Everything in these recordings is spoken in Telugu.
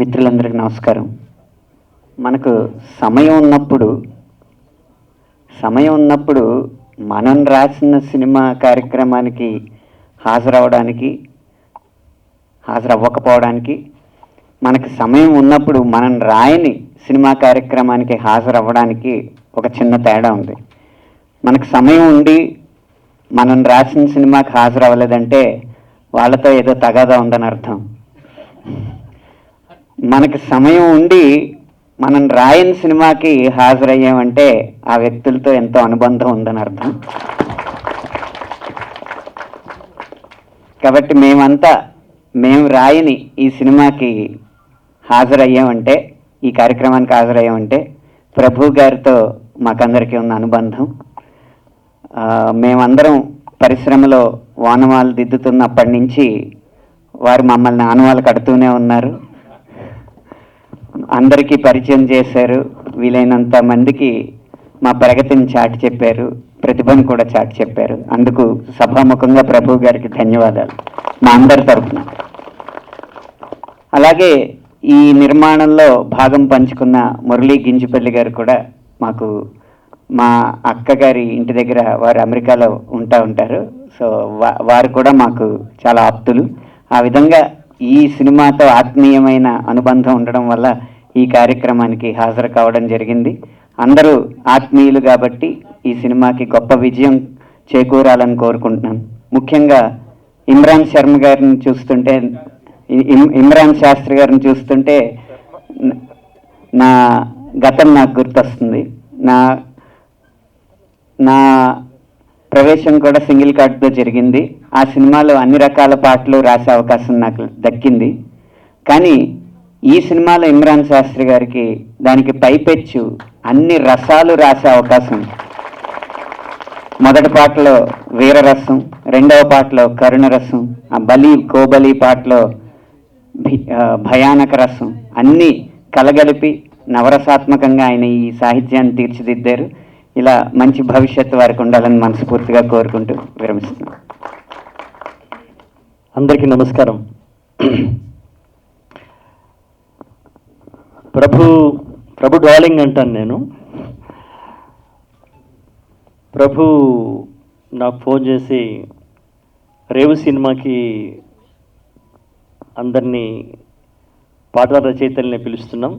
మిత్రులందరికీ నమస్కారం. మనకు సమయం ఉన్నప్పుడు మనం రాసిన సినిమా కార్యక్రమానికి హాజరవ్వకపోవడానికి, మనకు సమయం ఉన్నప్పుడు మనం రాయని సినిమా కార్యక్రమానికి హాజరవ్వడానికి ఒక చిన్న తేడా ఉంది. మనకు సమయం ఉండి మనం రాసిన సినిమాకి హాజరవ్వలేదంటే వాళ్ళతో ఏదో తగాదా ఉందని అర్థం. మనకు సమయం ఉండి మనం రాయని సినిమాకి హాజరయ్యామంటే ఆ వ్యక్తులతో ఎంతో అనుబంధం ఉందని అర్థం. కాబట్టి మేము రాయని ఈ సినిమాకి హాజరయ్యామంటే, ఈ కార్యక్రమానికి హాజరయ్యామంటే ప్రభు గారితో మాకందరికీ ఉన్న అనుబంధం. మేమందరం పరిశ్రమలో వానమాలు దిద్దుతున్నప్పటి నుంచి వారు మమ్మల్ని ఆనవాలు కడుతూనే ఉన్నారు. అందరికీ పరిచయం చేశారు. వీలైనంత మందికి మా ప్రగతిని చాటి చెప్పారు, ప్రతిభను కూడా చాటి చెప్పారు. అందుకు సభాముఖంగా ప్రభు గారికి ధన్యవాదాలు మా అందరి తరఫున. అలాగే ఈ నిర్మాణంలో భాగం పంచుకున్న మురళీ గింజిపల్లి గారు కూడా మాకు, మా అక్కగారి ఇంటి దగ్గర వారు అమెరికాలో ఉంటారు. సో వారు కూడా మాకు చాలా ఆప్తులు. ఆ విధంగా ఈ సినిమాతో ఆత్మీయమైన అనుబంధం ఉండడం వల్ల ఈ కార్యక్రమానికి హాజరు కావడం జరిగింది. అందరూ ఆత్మీయులు కాబట్టి ఈ సినిమాకి గొప్ప విజయం చేకూరాలని కోరుకుంటున్నాను. ముఖ్యంగా ఇమ్రాన్ శాస్త్రి గారిని చూస్తుంటే నా గతం నాకు గుర్తొస్తుంది. నా ప్రవేశం కూడా సింగిల్ కార్డ్తో జరిగింది. ఆ సినిమాలో అన్ని రకాల పాటలు రాసే అవకాశం నాకు దక్కింది. కానీ ఈ సినిమాలో ఇమ్రాన్ శాస్త్రి గారికి దానికి పైపెచ్చు అన్ని రసాలు రాసే అవకాశం. మొదటి పాటలో వీరరసం, రెండవ పాటలో కరుణ రసం, ఆ కోబలి పాటలో భయానక రసం, అన్నీ కలగలిపి నవరసాత్మకంగా ఆయన ఈ సాహిత్యాన్ని తీర్చిదిద్దారు. ఇలా మంచి భవిష్యత్తు వారికి ఉండాలని మనస్ఫూర్తిగా కోరుకుంటూ విరమిస్తున్నాను. అందరికీ నమస్కారం. ప్రభు డార్లింగ్ అంటాను నేను. ప్రభు నాకు ఫోన్ చేసి రేవు సినిమాకి అందరినీ పాటల రచయితల్ని పిలుస్తున్నాం,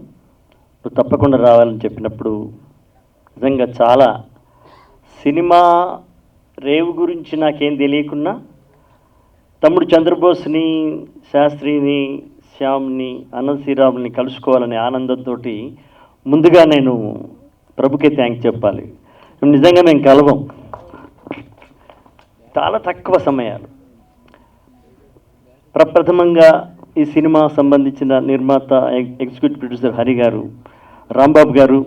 నువ్వు తప్పకుండా రావాలని చెప్పినప్పుడు నిజంగా చాలా, సినిమా రేవు గురించి నాకేం తెలియకున్నా తమ్ముడు చంద్రబోస్ని, శాస్త్రిని, శ్యామ్ని, అనంత శ్రీరాముని కలుసుకోవాలనే ఆనందంతో ముందుగా నేను ప్రభుకే థ్యాంక్స్ చెప్పాలి. నిజంగా మేము కలవం చాలా తక్కువ సమయాలు. ప్రప్రథమంగా ఈ సినిమా సంబంధించిన నిర్మాత, ఎగ్జిక్యూటివ్ ప్రొడ్యూసర్ హరి గారు, రాంబాబు గారు,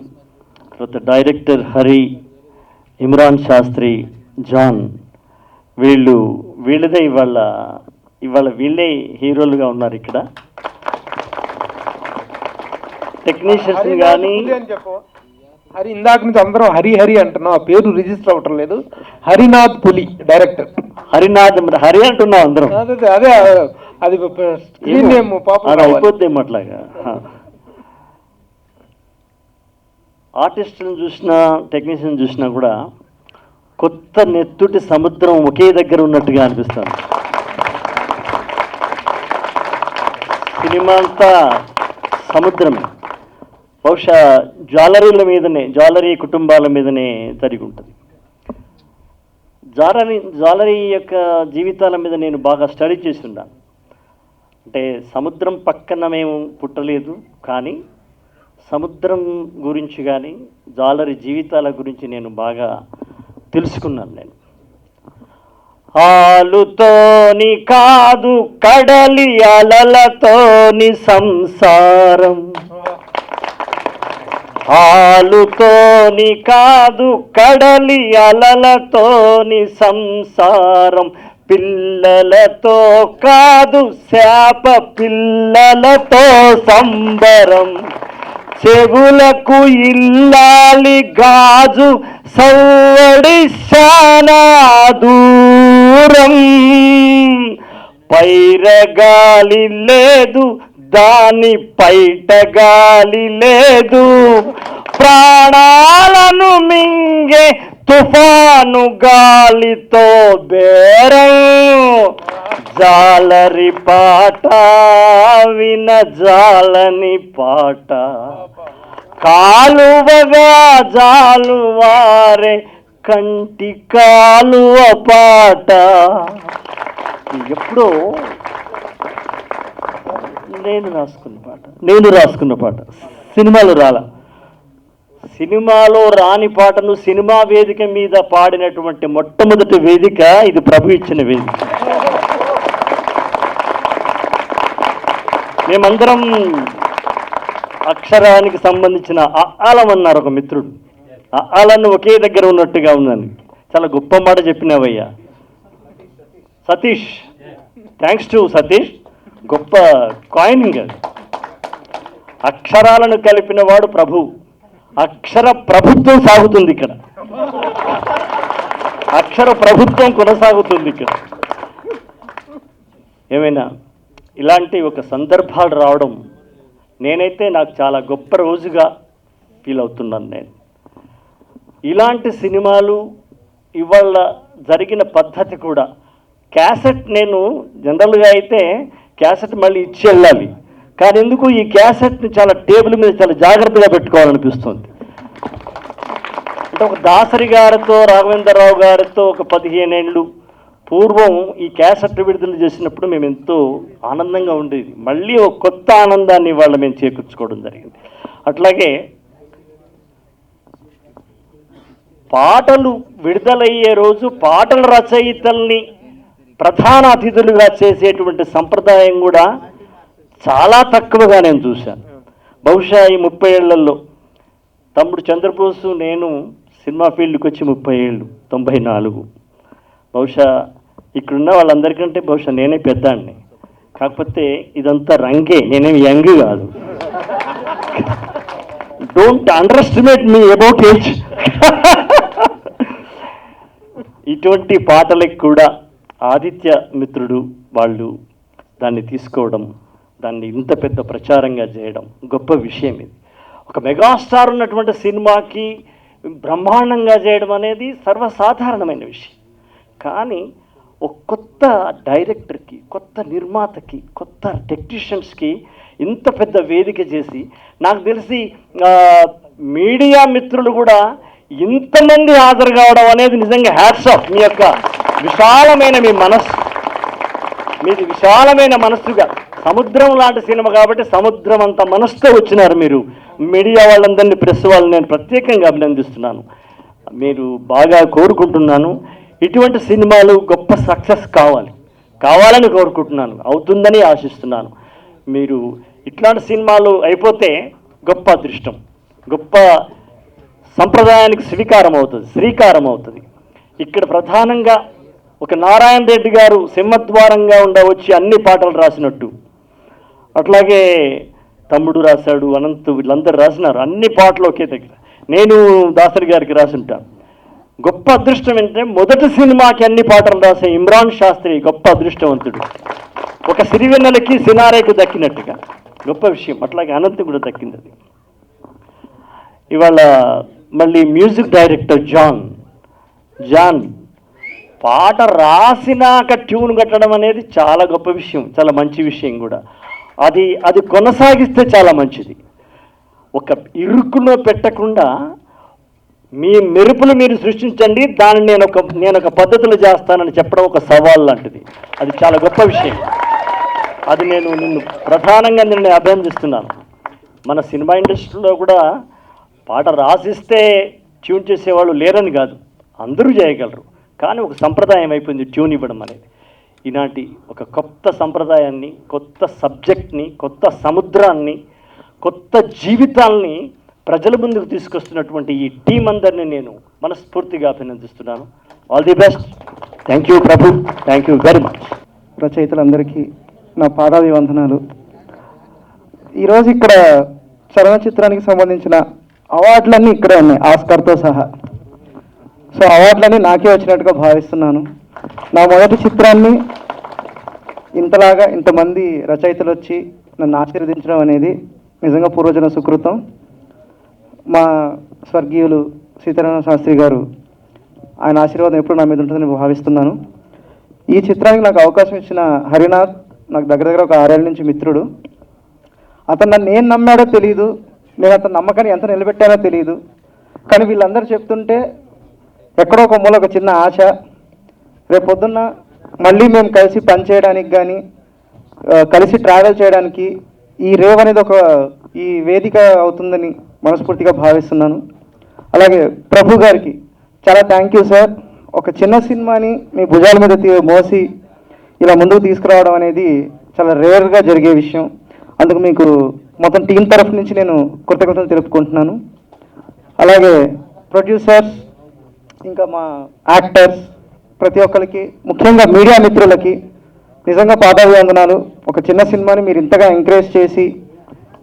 తర్వాత డైరెక్టర్ హరి, ఇమ్రాన్ శాస్త్రి, జాన్, వీళ్ళదే ఇవాళ వీళ్ళే హీరోలుగా ఉన్నారు ఇక్కడ. టెక్నీషియన్స్ కానీ హరి, ఇందాక నుంచి అందరం హరి హరి అంటున్నాం, ఆ పేరు రిజిస్టర్ అవ్వటం లేదు. హరినాథ్ పులి డైరెక్టర్. హరి అంటున్నాం అందరం. అదే అది స్క్రీన్ నేమ్ అయిపోద్దేమో అట్లాగా. ఆర్టిస్టులను చూసినా, టెక్నీషియన్ చూసినా కూడా కొత్త నెత్తుటి సముద్రం ఒకే దగ్గర ఉన్నట్టుగా అనిపిస్తుంది. సినిమా అంతా సముద్రమే. బహుశా జ్యువెలరీ కుటుంబాల మీదనే జరిగి ఉంటుంది. జ్యువెలరీ యొక్క జీవితాల మీద నేను బాగా స్టడీ చేసి ఉన్నాను. అంటే సముద్రం పక్కన మేము పుట్టలేదు, కానీ సముద్రం గురించి కానీ జ్యువెలరీ జీవితాల గురించి నేను బాగా తెలుసుకున్నాను. నేను హాలుతోని కాదు కడలి అలలతోని సంసారం, హాలుతోని కాదు కడలి అలలతోని సంసారం, పిల్లలతో కాదు శాప పిల్లలతో సంబరం, చెవులకు ఇల్లాలి గాజు సవ్వడి శానా దూరం, పైరగాలి లేదు దాని పైట గాలి లేదు, ప్రాణాలను మింగే తుఫాను గాలితో బేరం. జాలరి పాట విన జాలని పాట, కాలువగా జాలువారే కంటి కాలువ పాట. ఎప్పుడో నేను రాసుకున్న పాట సినిమాలో సినిమాలో రాని పాటను సినిమా వేదిక మీద పాడినటువంటి మొట్టమొదటి వేదిక ఇది ప్రభు ఇచ్చిన వేదిక. మేమందరం అక్షరానికి సంబంధించిన అన్నారు ఒక మిత్రుడు, అలను ఒకే దగ్గర ఉన్నట్టుగా ఉందని. చాలా గొప్ప మాట చెప్పినావయ్యా సతీష్. Thanks to Satish. గొప్ప కాయినింగ్. అక్షరాలను కలిపిన వాడు ప్రభు. అక్షర ప్రభుత్వం సాగుతుంది ఇక్కడ, అక్షర ప్రభుత్వం కొనసాగుతుంది ఇక్కడ. ఏమైనా ఇలాంటి ఒక సందర్భాలు రావడం నేనైతే నాకు చాలా గొప్ప రోజుగా ఫీల్ అవుతున్నాను. నేను ఇలాంటి సినిమాలు ఇవాళ జరిగిన పద్ధతి కూడా, క్యాసెట్ నేను జనరల్గా అయితే క్యాసెట్ మళ్ళీ ఇచ్చి వెళ్ళాలి, కానీ ఎందుకు ఈ క్యాసెట్ని చాలా టేబుల్ మీద చాలా జాగ్రత్తగా పెట్టుకోవాలనిపిస్తుంది. అంటే ఒక దాసరి గారితో రాఘవేంద్రరావు గారితో ఒక 15 ఏళ్ళు పూర్వం ఈ క్యాసెట్ విడుదల చేసినప్పుడు మేము ఎంతో ఆనందంగా ఉండేది. మళ్ళీ ఒక కొత్త ఆనందాన్ని ఇవాళ మేము చేకూర్చుకోవడం జరిగింది. అట్లాగే పాటలు విడుదలయ్యే రోజు పాటల రచయితల్ని ప్రధాన అతిథులుగా చేసేటువంటి సంప్రదాయం కూడా చాలా తక్కువగా నేను చూశాను. బహుశా ఈ 30 ఏళ్లలో తమ్ముడు చంద్రబోసు నేను సినిమా ఫీల్డ్కి వచ్చి 30 ఏళ్ళు, 94. బహుశా ఇక్కడున్న వాళ్ళందరికంటే బహుశా నేనే పెద్దాన్ని. కాకపోతే ఇదంతా రంగే, నేనేమి యంగ్ కాదు. Don't under estimate me about age. ఇటువంటి పాటలకు కూడా ఆదిత్య మిత్రుడు వాళ్ళు దాన్ని తీసుకోవడం, దాన్ని ఇంత పెద్ద ప్రచారంగా చేయడం గొప్ప విషయం. ఇది ఒక మెగాస్టార్ ఉన్నటువంటి సినిమాకి బ్రహ్మాండంగా చేయడం అనేది సర్వసాధారణమైన విషయం. కానీ ఒక కొత్త డైరెక్టర్కి, కొత్త నిర్మాతకి, కొత్త టెక్నీషియన్స్కి ఇంత పెద్ద వేదిక చేసి, నాకు తెలిసి మీడియా మిత్రులు కూడా ఇంతమంది హాజరు కావడం అనేది నిజంగా హ్యాట్స్ ఆఫ్. మీ యొక్క విశాలమైన మీ మనస్సు, మీది విశాలమైన మనస్సుగా, సముద్రం లాంటి సినిమా కాబట్టి సముద్రం అంత మనసుతో వచ్చినారు మీరు. మీడియా వాళ్ళందరినీ, ప్రెస్ వాళ్ళని నేను ప్రత్యేకంగా అభినందిస్తున్నాను. మీరు బాగా కోరుకుంటున్నాను. ఇటువంటి సినిమాలు గొప్ప సక్సెస్ కావాలని కోరుకుంటున్నాను, అవుతుందని ఆశిస్తున్నాను. మీరు ఇట్లాంటి సినిమాలు అయిపోతే గొప్ప అదృష్టం, గొప్ప సంప్రదాయానికి శ్రీకారం అవుతుంది. ఇక్కడ ప్రధానంగా ఒక నారాయణ రెడ్డి గారు సింహద్వారంగా వచ్చి అన్ని పాటలు రాసినట్టు, అట్లాగే తమ్ముడు రాశాడు, అనంత్, వీళ్ళందరూ రాసినారు అన్ని పాటలు ఒకే దగ్గర. నేను దాసరి గారికి రాసుంటాను. గొప్ప అదృష్టం ఏంటంటే మొదటి సినిమాకి అన్ని పాటలు రాసే ఇమ్రాన్ శాస్త్రి గొప్ప అదృష్టవంతుడు. ఒక సిరివెన్నెలకి సినారేకు దక్కినట్టుగా గొప్ప విషయం. అట్లాగే అనంత్ కూడా దక్కింది. అది ఇవాళ మళ్ళీ మ్యూజిక్ డైరెక్టర్ జాన్ పాట రాసినాక ట్యూన్ కట్టడం అనేది చాలా గొప్ప విషయం, చాలా మంచి విషయం కూడా. అది కొనసాగిస్తే చాలా మంచిది. ఒక ఇరుకులో పెట్టకుండా మీ మెరుపులు మీరు సృష్టించండి, దాన్ని నేను ఒక పద్ధతిలో చేస్తానని చెప్పడం ఒక సవాల్ లాంటిది. అది చాలా గొప్ప విషయం. అది నిన్ను ప్రధానంగా నేను అభినందిస్తున్నాను. మన సినిమా ఇండస్ట్రీలో కూడా పాట రాసిస్తే ట్యూన్ చేసేవాళ్ళు లేరని కాదు, అందరూ చేయగలరు. కానీ ఒక సంప్రదాయం అయిపోయింది ట్యూన్ ఇవ్వడం అనేది. ఈనాటి ఒక కొత్త సంప్రదాయాన్ని, కొత్త సబ్జెక్ట్ని, కొత్త సముద్రాన్ని, కొత్త జీవితాల్ని ప్రజల ముందుకు తీసుకొస్తున్నటువంటి ఈ టీం అందరినీ నేను మనస్ఫూర్తిగా అభినందిస్తున్నాను. All the best. Thank you Prabhu, thank you very much. రచయితలందరికీ నా పాదాభివందనాలు. ఈరోజు ఇక్కడ చలనచిత్రానికి సంబంధించిన అవార్డులన్నీ ఇక్కడే ఉన్నాయి, ఆస్కార్తో సహా. సో అవార్డులన్నీ నాకే వచ్చినట్టుగా భావిస్తున్నాను. నా మొదటి చిత్రాన్ని ఇంతమంది రచయితలు వచ్చి నన్ను ఆశీర్వదించడం అనేది నిజంగా పూర్వజన సుకృతం. మా స్వర్గీయులు సీతారామ శాస్త్రి గారు, ఆయన ఆశీర్వాదం ఎప్పుడు నా మీద ఉంటుందని భావిస్తున్నాను. ఈ చిత్రానికి నాకు అవకాశం ఇచ్చిన హరినాథ్ నాకు దగ్గర ఒక 6 ఏళ్ళ నుంచి మిత్రుడు. అతను నన్ను ఏం నమ్మాడో తెలియదు, నేను అతని నమ్మకాన్ని ఎంత నిలబెట్టానో తెలియదు. కానీ వీళ్ళందరూ చెప్తుంటే ఎక్కడో ఒక మూల ఒక చిన్న ఆశ, రేపొద్దున్న మళ్ళీ మేము కలిసి పనిచేయడానికి కానీ కలిసి ట్రావెల్ చేయడానికి ఈ రేవ్ అనేది ఈ వేదిక అవుతుందని మనస్ఫూర్తిగా భావిస్తున్నాను. అలాగే ప్రభు గారికి చాలా థ్యాంక్ యూ సార్. ఒక చిన్న సినిమాని మీ భుజాల మీద మోసి ఇలా ముందుకు తీసుకురావడం అనేది చాలా రేర్గా జరిగే విషయం. అందుకు మీకు మొత్తం టీం తరఫు నుంచి నేను కృతజ్ఞతలు తెలుపుకుంటున్నాను. అలాగే ప్రొడ్యూసర్స్, ఇంకా మా యాక్టర్స్, ప్రతి ఒక్కరికి, ముఖ్యంగా మీడియా మిత్రులకి నిజంగా పాదాభివందనాలు. ఒక చిన్న సినిమాని మీరు ఇంతగా ఎంకరేజ్ చేసి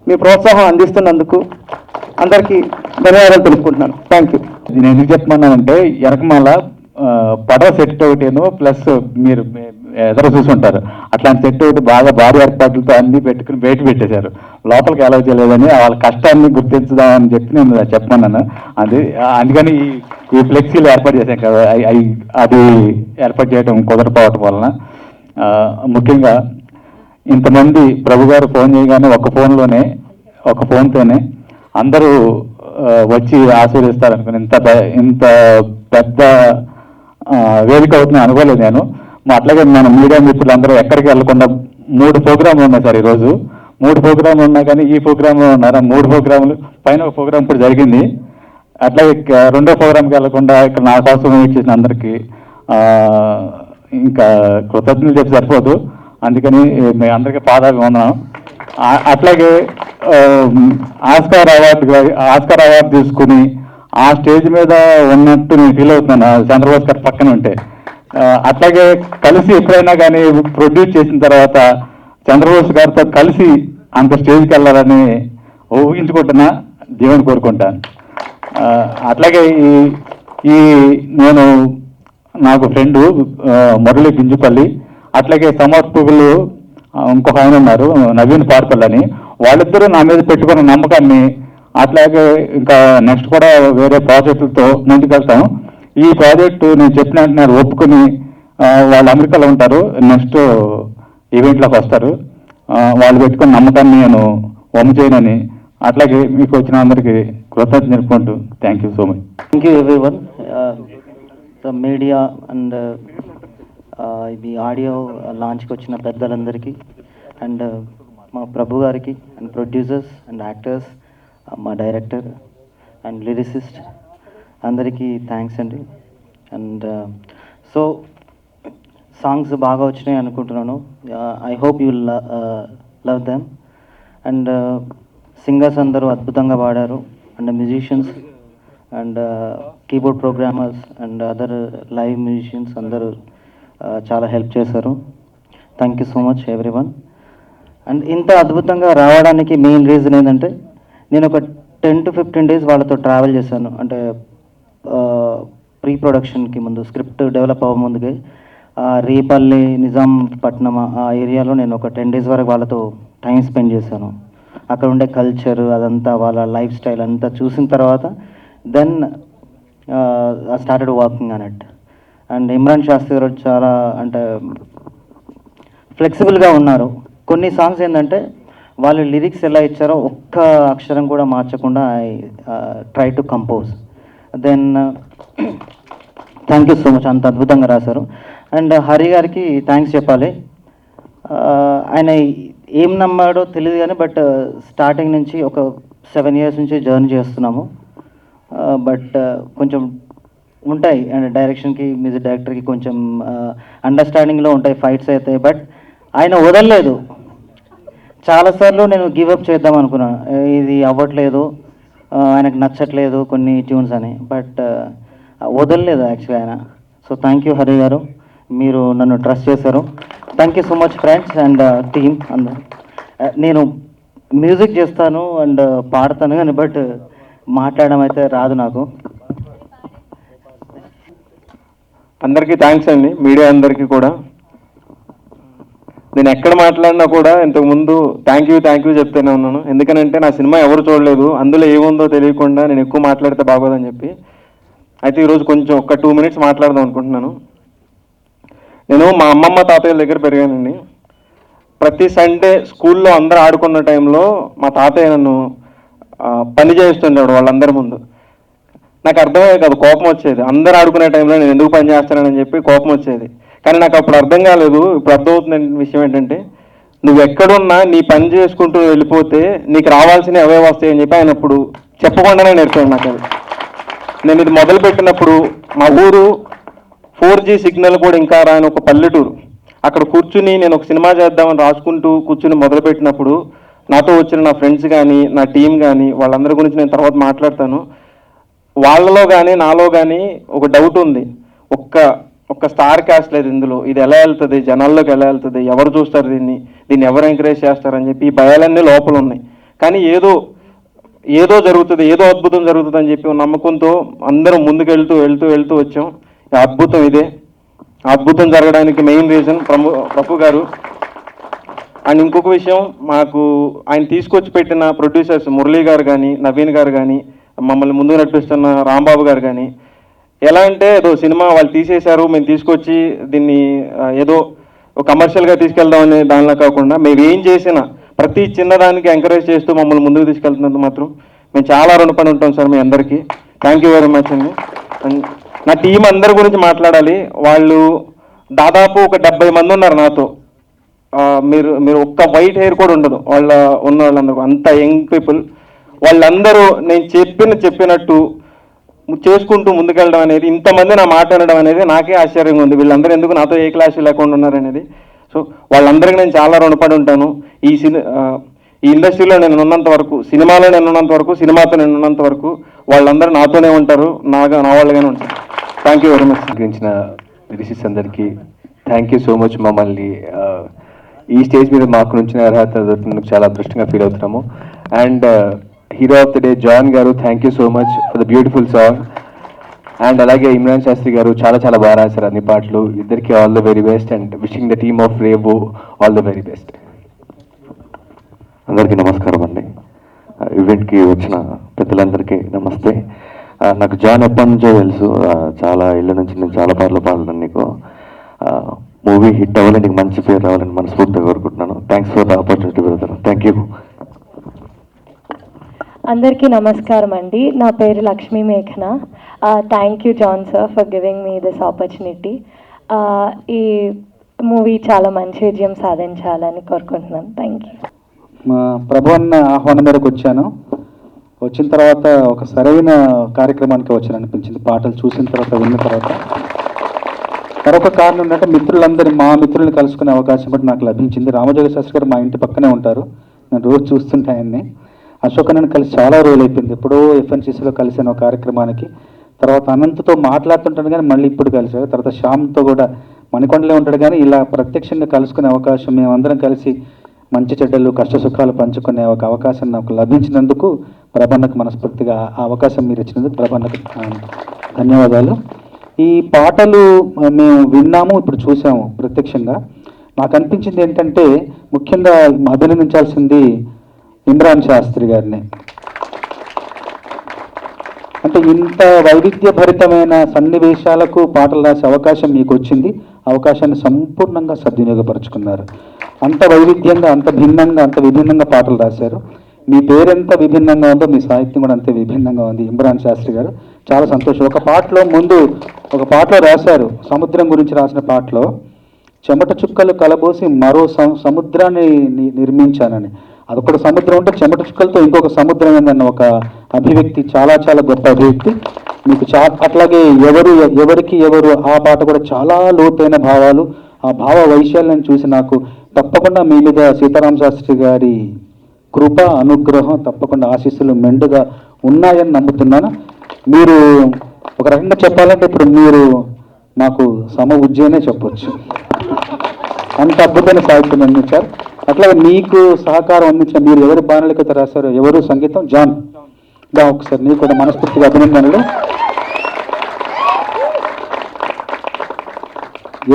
మీ ప్రోత్సాహం అందిస్తున్నందుకు అందరికీ ధన్యవాదాలు తెలుపుకుంటున్నాను. Thank you. నేను ఎందుకు చెప్తున్నానంటే వెనకమాల పడవ సెట్ ఒకటేను ప్లస్ మీరు ఎదురు చూసుంటారు, అట్లాంటి సెట్ ఒకటి బాగా భారీ ఏర్పాట్లతో అన్ని పెట్టుకుని బయట పెట్టేశారు. లోపలికి అలౌ చేయలేదని వాళ్ళ కష్టాన్ని గుర్తించుదామని చెప్పి నేను చెప్పమన్నాను. అందుకని ఈ ఫ్లెక్సీలు ఏర్పాటు చేశాం కదా, అది ఏర్పాటు చేయడం కుదరపోవటం వలన ముఖ్యంగా ఇంతమంది ప్రభు గారు ఫోన్ చేయగానే ఒక ఫోన్తోనే అందరూ వచ్చి ఆశీర్వదిస్తారనుకుని ఇంత పెద్ద వేదిక అవుతుందని అనుకోలేదు నేను. అట్లాగే మన మీడియా మిత్రులందరూ ఎక్కడికి వెళ్లకుండా 3 ప్రోగ్రాంలు ఉన్నాయి సార్ ఈరోజు. 3 ప్రోగ్రాంలు ఉన్నా కానీ ఈ ప్రోగ్రాంలో ఉన్నారా, 3 ప్రోగ్రాంలు పైన ఒక ప్రోగ్రాం ఇప్పుడు జరిగింది. అట్లాగే 2వ ప్రోగ్రాంకి వెళ్లకుండా ఇక్కడ నా కోసం వెయిట్ చేసిన అందరికీ ఇంకా కృతజ్ఞతలు చెప్పి సరిపోదు. అందుకని మీ అందరికీ పాదాభివందనం. అట్లాగే ఆస్కార్ అవార్డు తీసుకుని ఆ స్టేజ్ మీద ఉన్నట్టు నేను ఫీల్ అవుతున్నాను చంద్రబాబు గారు పక్కన ఉంటే. అట్లాగే కలిసి ఎప్పుడైనా కానీ ప్రొడ్యూస్ చేసిన తర్వాత చంద్రబాబు గారితో కలిసి అంత స్టేజ్కి వెళ్ళాలని ఊహించుకుంటున్నా, దేవుని కోరుకుంటాను. అట్లాగే ఈ నేను నాకు ఫ్రెండు మురళి గింజుపల్లి, అట్లాగే సమర్పకులు ఇంకొక ఆయన ఉన్నారు నవీన్ పార్పల్ అని, వాళ్ళిద్దరూ నా మీద పెట్టుకున్న నమ్మకాన్ని, అట్లాగే ఇంకా నెక్స్ట్ కూడా వేరే ప్రాజెక్టులతో ముందుకెళ్తాం. ఈ ప్రాజెక్టు నేను చెప్పిన వెంటనే ఒప్పుకుని వాళ్ళు అమెరికాలో ఉంటారు, నెక్స్ట్ ఈవెంట్లోకి వస్తారు. వాళ్ళు పెట్టుకున్న నమ్మకాన్ని నేను వమ్ము చేయనని, అట్లాగే మీకు వచ్చిన అందరికీ కృతజ్ఞత తెలుపుకుంటూ thank you so much. Thank you everyone, the media and ఇది ఆడియో లాంచ్కి వచ్చిన పెద్దలందరికీ, అండ్ మా ప్రభు గారికి, అండ్ ప్రొడ్యూసర్స్ అండ్ యాక్టర్స్, మా డైరెక్టర్ అండ్ లిరిసిస్ట్ అందరికీ థ్యాంక్స్ అండి. అండ్ సో సాంగ్స్ బాగా వచ్చినాయి అనుకుంటున్నాను. I hope you love them. And singers అందరూ అద్భుతంగా పాడారు, and musicians and keyboard programmers and other live musicians అందరూ చాలా హెల్ప్ చేశారు. Thank you so much everyone. And ఇంత అద్భుతంగా రావడానికి మెయిన్ రీజన్ ఏంటంటే, నేను ఒక 10 to 15 days వాళ్ళతో ట్రావెల్ చేశాను. అంటే ప్రీ ప్రొడక్షన్కి ముందు, స్క్రిప్ట్ డెవలప్ అవ్వ ముందుకే రేపల్లి, నిజాంపట్నం ఆ ఏరియాలో నేను ఒక 10 days వరకు వాళ్ళతో టైం స్పెండ్ చేశాను. అక్కడ ఉండే కల్చర్ అదంతా, వాళ్ళ లైఫ్ స్టైల్ అంతా చూసిన తర్వాత then I started working on it. And Imran Shastri garu చాలా అంటే ఫ్లెక్సిబుల్గా ఉన్నారు. కొన్ని సాంగ్స్ ఏంటంటే వాళ్ళు లిరిక్స్ ఎలా ఇచ్చారో ఒక్క అక్షరం కూడా మార్చకుండా I try to compose. Then thank you so much, అంత అద్భుతంగా రాశారు. అండ్ హరి గారికి థ్యాంక్స్ చెప్పాలి. ఆయన ఏం నమ్మాడో తెలియదు కానీ, బట్ స్టార్టింగ్ నుంచి ఒక 7 years నుంచి జర్నీ చేస్తున్నాము. బట్ కొంచెం ఉంటాయి, అండ్ డైరెక్షన్కి, మ్యూజిక్ డైరెక్టర్కి కొంచెం అండర్స్టాండింగ్లో ఉంటాయి, ఫైట్స్ అవుతాయి. బట్ ఆయన వదలలేదు. చాలాసార్లు నేను గివప్ చేద్దాం అనుకున్నాను, ఇది అవ్వట్లేదు, ఆయనకు నచ్చట్లేదు కొన్ని ట్యూన్స్ అని, బట్ వదలలేదు యాక్చువల్లీ ఆయన. సో థ్యాంక్ యూ హరి గారు, మీరు నన్ను ట్రస్ట్ చేశారు. Thank you so much friends and team అందరు. నేను మ్యూజిక్ చేస్తాను అండ్ పాడతాను కానీ, బట్ మాట్లాడడం అయితే రాదు నాకు. అందరికీ థ్యాంక్స్ అండి, మీడియా అందరికీ కూడా. నేను ఎక్కడ మాట్లాడినా కూడా ఇంతకుముందు థ్యాంక్ యూ చెప్తూనే ఉన్నాను. ఎందుకనంటే నా సినిమా ఎవరు చూడలేదు, అందులో ఏముందో తెలియకుండా నేను ఎక్కువ మాట్లాడితే బాగోదని చెప్పి. అయితే ఈరోజు కొంచెం ఒక 2 minutes మాట్లాడదాం అనుకుంటున్నాను. నేను మా అమ్మమ్మ తాతయ్య దగ్గర పెరిగానండి. ప్రతి సండే స్కూల్లో అందరూ ఆడుకున్న టైంలో మా తాతయ్య నన్ను పని చేస్తుండేవాడు వాళ్ళందరి ముందు. నాకు అర్థమయ్యే కాదు, కోపం వచ్చేది. అందరూ ఆడుకునే టైంలో నేను ఎందుకు పని చేస్తానని చెప్పి కోపం వచ్చేది. కానీ నాకు అప్పుడు అర్థం కాలేదు. ఇప్పుడు అర్థమవుతున్న విషయం ఏంటంటే, నువ్వు ఎక్కడున్నా నీ పని చేసుకుంటూ వెళ్ళిపోతే నీకు రావాల్సినవి అవే వస్తాయని చెప్పి ఆయన అప్పుడు చెప్పకుండానే నేర్పాడు నాకు అది. నేను ఇది మొదలుపెట్టినప్పుడు మా ఊరు 4G సిగ్నల్ కూడా ఇంకా రాని ఒక పల్లెటూరు. అక్కడ కూర్చుని నేను ఒక సినిమా చేద్దామని రాసుకుంటూ కూర్చుని మొదలుపెట్టినప్పుడు నాతో వచ్చిన నా ఫ్రెండ్స్ కానీ నా టీం కానీ వాళ్ళందరి గురించి నేను తర్వాత మాట్లాడతాను. వాళ్ళలో కానీ నాలో కానీ ఒక డౌట్ ఉంది. ఒక్క స్టార్ క్యాస్ట్ లేదు ఇందులో. ఇది ఎలా వెళ్తుంది, జనాల్లోకి ఎలా వెళ్తుంది, ఎవరు చూస్తారు దీన్ని ఎవరు ఎంకరేజ్ చేస్తారని చెప్పి ఈ భయాలన్నీ లోపల ఉన్నాయి. కానీ ఏదో జరుగుతుంది, ఏదో అద్భుతం జరుగుతుంది అని చెప్పి నమ్మకంతో అందరం ముందుకు వెళ్తూ వచ్చాం. ఈ అద్భుతం ఇదే. అద్భుతం జరగడానికి మెయిన్ రీజన్ ప్రభు గారు. అండ్ ఇంకొక విషయం, మాకు ఆయన తీసుకొచ్చి పెట్టిన ప్రొడ్యూసర్స్ మురళీ గారు కానీ, నవీన్ గారు కానీ, మమ్మల్ని ముందుకు నడిపిస్తున్న రాంబాబు గారు కానీ, ఎలా అంటే ఏదో సినిమా వాళ్ళు తీసేశారు, మేము తీసుకొచ్చి దీన్ని ఏదో కమర్షియల్గా తీసుకెళ్దామని దానిలో కాకుండా మేము ఏం చేసినా ప్రతి చిన్నదానికి ఎంకరేజ్ చేస్తూ మమ్మల్ని ముందుకు తీసుకెళ్తున్నందుకు మాత్రం మేము చాలా రుణపడి ఉంటాం సార్ మీ అందరికీ. థ్యాంక్ యూ వెరీ మచ్ అండి. అండ్ నా టీం అందరి గురించి మాట్లాడాలి. వాళ్ళు దాదాపు ఒక 70 మంది ఉన్నారు నాతో. మీరు ఒక్క వైట్ హెయిర్ కూడా ఉండదు ఉన్న వాళ్ళందరూ, అంత యంగ్ పీపుల్. వాళ్ళందరూ నేను చెప్పినట్టు చేసుకుంటూ ముందుకెళ్ళడం అనేది, ఇంతమంది నా మాట్లాడడం అనేది నాకే ఆశ్చర్యంగా ఉంది. వీళ్ళందరూ ఎందుకు నాతో ఏ క్లాస్ లేకుండా ఉన్నారనేది. సో వాళ్ళందరికీ నేను చాలా రుణపడి ఉంటాను. ఈ ఇండస్ట్రీలో నేను ఉన్నంత వరకు, సినిమాలో నేను ఉన్నంత వరకు, సినిమాతో నేను ఉన్నంత వరకు వాళ్ళందరూ నాతోనే ఉంటారు, నా వాళ్ళగానే ఉంటారు. Thank you very much. గురించిన రిషిస్ అందరికీ థ్యాంక్ యూ సో మచ్. మమ్మల్ని ఈ స్టేజ్ మీద మాకు నుంచి అర్హత దొరికినందుకు చాలా అదృష్టంగా ఫీల్ అవుతున్నాము. And hero of the day John garu, thank you so much for the beautiful song. And అలాగే ఇమ్రాన్ శాస్త్రి గారు చాలా బాగా రాశారు అన్ని పాటలు. ఇద్దరికి all the very best and wishing the team of Rebo all the very best. అందరికీ నమస్కారం అండి. ఈవెంట్కి వచ్చిన పెద్దలందరికీ నమస్తే. నాకు జాన్ ఎప్పటి నుంచో తెలుసు, చాలా ఇళ్ళ నుంచి నేను చాలా పాటలు పాడతాను. నీకు మూవీ హిట్ అవ్వాలని, నీకు మంచి పేరు రావాలని మనస్ఫూర్తిగా కోరుకుంటున్నాను. Thanks for the opportunity brother. Thank you. అందరికీ నమస్కారం అండి. నా పేరు లక్ష్మీ మేఘన. Thank you John sir for giving me this opportunity. ఈ మూవీ చాలా మంచి విజయం సాధించాలని కోరుకుంటున్నాను. Thank you. మా ప్రభు అన్న ఆహ్వానం మేరకు వచ్చాను. వచ్చిన తర్వాత ఒక సరైన కార్యక్రమానికి వచ్చాను అనిపించింది. పాటలు చూసిన తర్వాత, విన్న తర్వాత. మరొక కారణం ఏంటంటే మా మిత్రుల్ని కలుసుకునే అవకాశం కూడా నాకు లభించింది. రామజోగ శాస్త్రి గారు మా ఇంటి పక్కనే ఉంటారు. నేను రోజు చూస్తుంటే ఆయన్ని. అశోక్ అన్నని కలిసి చాలా రోజులు అయిపోయింది. ఎప్పుడో FNCCలో కలిసాను ఒక కార్యక్రమానికి. తర్వాత అనంతతో మాట్లాడుతుంటాను కానీ మళ్ళీ ఇప్పుడు కలిసాను. తర్వాత శ్యామ్తో కూడా మణికొండలే ఉంటాడు కానీ ఇలా ప్రత్యక్షంగా కలుసుకునే అవకాశం, మేమందరం కలిసి మంచి చెడ్డలు కష్ట సుఖాలు పంచుకునే ఒక అవకాశం నాకు లభించినందుకు ప్రభన్నకు మనస్ఫూర్తిగా ఆ అవకాశం మీరు ఇచ్చినందుకు ప్రభన్నకు ధన్యవాదాలు. ఈ పాటలు మేము విన్నాము, ఇప్పుడు చూసాము ప్రత్యక్షంగా. నాకు అనిపించింది ఏంటంటే ముఖ్యంగా అభినందించాల్సింది ఇమ్రాన్ శాస్త్రి గారిని. అంటే ఇంత వైవిధ్యభరితమైన సన్నివేశాలకు పాటలు రాసే అవకాశం మీకు వచ్చింది. అవకాశాన్ని సంపూర్ణంగా సద్వినియోగపరుచుకున్నారు. అంత వైవిధ్యంగా, అంత భిన్నంగా, అంత విభిన్నంగా పాటలు రాశారు. మీ పేరెంత విభిన్నంగా ఉందో మీ సాహిత్యం కూడా అంతే విభిన్నంగా ఉంది. ఇమ్రాన్ శాస్త్రి గారు చాలా సంతోషం. ఒక పాటలో రాశారు, సముద్రం గురించి రాసిన పాటలో, చెమట చుక్కలు కలబోసి మరో సముద్రాన్ని నిర్మించానని. అదొకటి సముద్రం ఉంటే చెమట చుక్కలతో ఇంకొక సముద్రం ఏందన్న ఒక అభివ్యక్తి చాలా గొప్ప అభివ్యక్తి మీకు. అట్లాగే ఎవరికి ఎవరు ఆ పాట కూడా చాలా లోతైన భావాలు, ఆ భావ వైశాల్యాన్ని చూసి నాకు తప్పకుండా మీ మీద సీతారామ శాస్త్రి గారి కృప, అనుగ్రహం, తప్పకుండా ఆశీస్సులు మెండుగా ఉన్నాయని నమ్ముతున్నాను. మీరు ఒక రకంగా చెప్పాలంటే ఇప్పుడు మీరు మాకు ఉజ్జయనే చెప్పొచ్చు. అంత అద్భుతమైన సాహిత్యం అందించారు. అట్లాగే మీకు సహకారం అందించిన మీరు ఎవరు బాణలికత రాశారో, ఎవరు సంగీతం, జాన్ గా ఒకసారి నీకు కూడా మనస్ఫూర్తిగా అభినందనలు.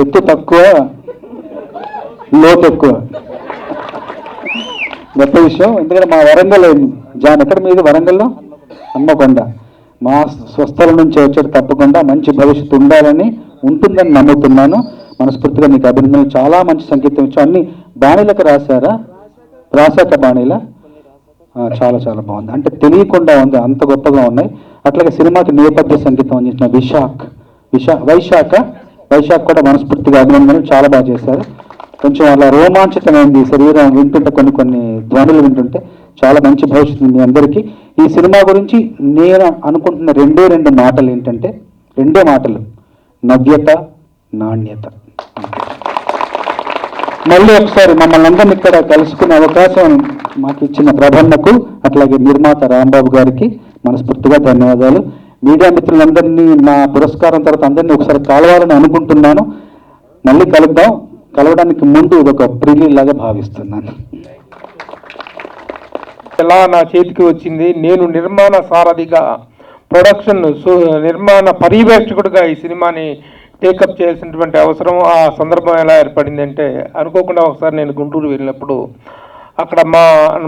ఎత్తు తక్కువ లోతు ఎక్కువ. గొప్ప విషయం. ఎందుకంటే మా వరంగల్ జాన్ ఎక్కడ మీది? వరంగల్లో హన్మకొండ. మా స్వస్థలం నుంచి వచ్చేది తప్పకుండా మంచి భవిష్యత్తు ఉండాలని ఉంటుందని నమ్ముతున్నాను. మనస్ఫూర్తిగా మీకు అభినందనలు. చాలా మంచి సంగీతం ఇచ్చాం. అన్ని బాణీలకు రాశారా? రాశాక బాణీల చాలా చాలా బాగుంది. అంటే తెలియకుండా ఉంది, అంత గొప్పగా ఉన్నాయి. అట్లాగే సినిమాకి నేపథ్య సంగీతం అందించిన వైశాఖ కూడా మనస్ఫూర్తిగా అభినందనలు. చాలా బాగా చేశారు. కొంచెం అలా రోమాంచితమైంది శరీరం వింటుంటే, కొన్ని ధ్వనులు వింటుంటే చాలా మంచి భవిష్యత్తు ఉంది అందరికీ. ఈ సినిమా గురించి నేను అనుకుంటున్న రెండు మాటలు ఏంటంటే, రెండే మాటలు: నవ్యత, నాణ్యత. మళ్ళీ ఒకసారి మమ్మల్ని అందరినీ ఇక్కడ కలుసుకునే అవకాశం మాకు ఇచ్చిన ప్రభన్నకు, అట్లాగే నిర్మాత రాంబాబు గారికి మనస్ఫూర్తిగా ధన్యవాదాలు. మీడియా మిత్రులందరినీ నా పురస్కారం తర్వాత అందరినీ ఒకసారి కలవాలని అనుకుంటున్నాను. మళ్ళీ కలుద్దాం. కలవడానికి ముందు ఇదొక ప్రిలీజ్ లాగా భావిస్తున్నాను. ఎలా నా చేతికి వచ్చింది, నేను నిర్మాణ సారథిగా, ప్రొడక్షన్ నిర్మాణ పర్యవేక్షకుడిగా ఈ సినిమాని టేకప్ చేయాల్సినటువంటి అవసరం, ఆ సందర్భం ఎలా ఏర్పడింది అంటే, అనుకోకుండా ఒకసారి నేను గుంటూరు వెళ్ళినప్పుడు అక్కడ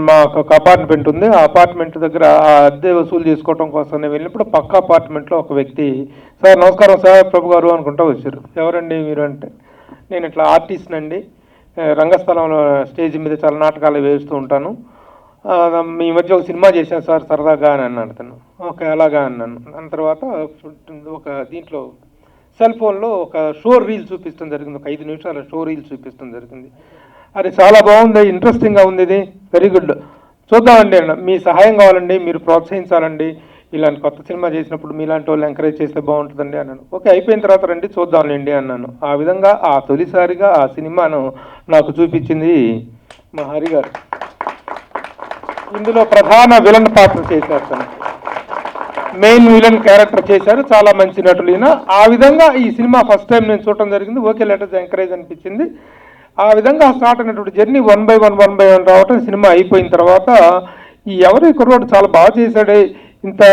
మా ఒక అపార్ట్మెంట్ ఉంది. ఆ అపార్ట్మెంట్ దగ్గర ఆ అద్దె వసూలు చేసుకోవడం కోసం నేను వెళ్ళినప్పుడు పక్క అపార్ట్మెంట్లో ఒక వ్యక్తి, సార్ నమస్కారం సార్ ప్రభు గారు అనుకుంటూ వచ్చారు. ఎవరండి మీరు అంటే, నేను ఇట్లా ఆర్టిస్ట్ అండి, రంగస్థలంలో స్టేజ్ మీద చాలా నాటకాలు వేస్తూ ఉంటాను, మీ మధ్య ఒక సినిమా చేశాను సార్ సరదాగా అని అన్నాడు తను. ఓకే అలాగా అన్నాను. దాని తర్వాత ఒక దీంట్లో సెల్ ఫోన్లో ఒక షో రీల్ చూపిస్తాం జరిగింది, ఒక 5 నిమిషాల షో రీల్ చూపిస్తాం జరిగింది. అది చాలా బాగుంది, ఇంట్రెస్టింగ్గా ఉంది, ఇది వెరీ గుడ్, చూద్దామండి అన్న, మీ సహాయం కావాలండి, మీరు ప్రోత్సహించాలండి, ఇలాంటి కొత్త సినిమా చేసినప్పుడు మీలాంటి వాళ్ళు ఎంకరేజ్ చేస్తే బాగుంటుందండి అన్నాను. ఓకే అయిపోయిన తర్వాత రండి చూద్దాంలేండి అన్నాను. ఆ విధంగా ఆ తొలిసారిగా ఆ సినిమాను నాకు చూపించింది మా హరి గారు. ఇందులో ప్రధాన విలన్ పాత్ర చేశారు, తను మెయిన్ విలన్ క్యారెక్టర్ చేశారు. చాలా మంచి నటులు ఈయన. ఆ విధంగా ఈ సినిమా ఫస్ట్ టైం నేను చూడటం జరిగింది. ఓకే లెటర్స్ ఎంకరేజ్ అనిపించింది. ఆ విధంగా స్టార్ట్ అయినటువంటి జర్నీ 1 by 1 రావటం. సినిమా అయిపోయిన తర్వాత ఈ ఎవరు కుర్రోడు చాలా బాగా చేశాడే, ఇంత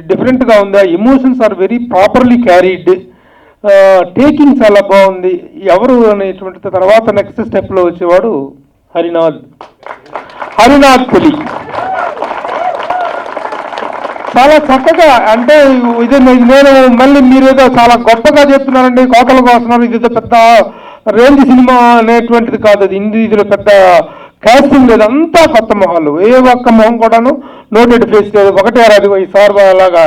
డిఫరెంట్గా ఉంది, emotions are very properly carried, taking చాలా బాగుంది, ఎవరు అనేటువంటి తర్వాత నెక్స్ట్ స్టెప్లో వచ్చేవాడు హరినాథ్ పులి. చాలా చక్కగా, అంటే ఇది నేను మళ్ళీ మీరేదో చాలా గొప్పగా చెప్తున్నారండి, కోతలుగా వస్తున్నారు, ఇది పెద్ద రేంజ్ సినిమా అనేటువంటిది కాదు. అది ఇందులో పెద్ద కాస్టింగ్ లేదు, అంతా కొత్త మొహాలు, ఏ ఒక్క మొహం కూడాను నోటెడ్ ఫేస్ లేదు. ఒకటేరా అది ఈ సార్ అలాగా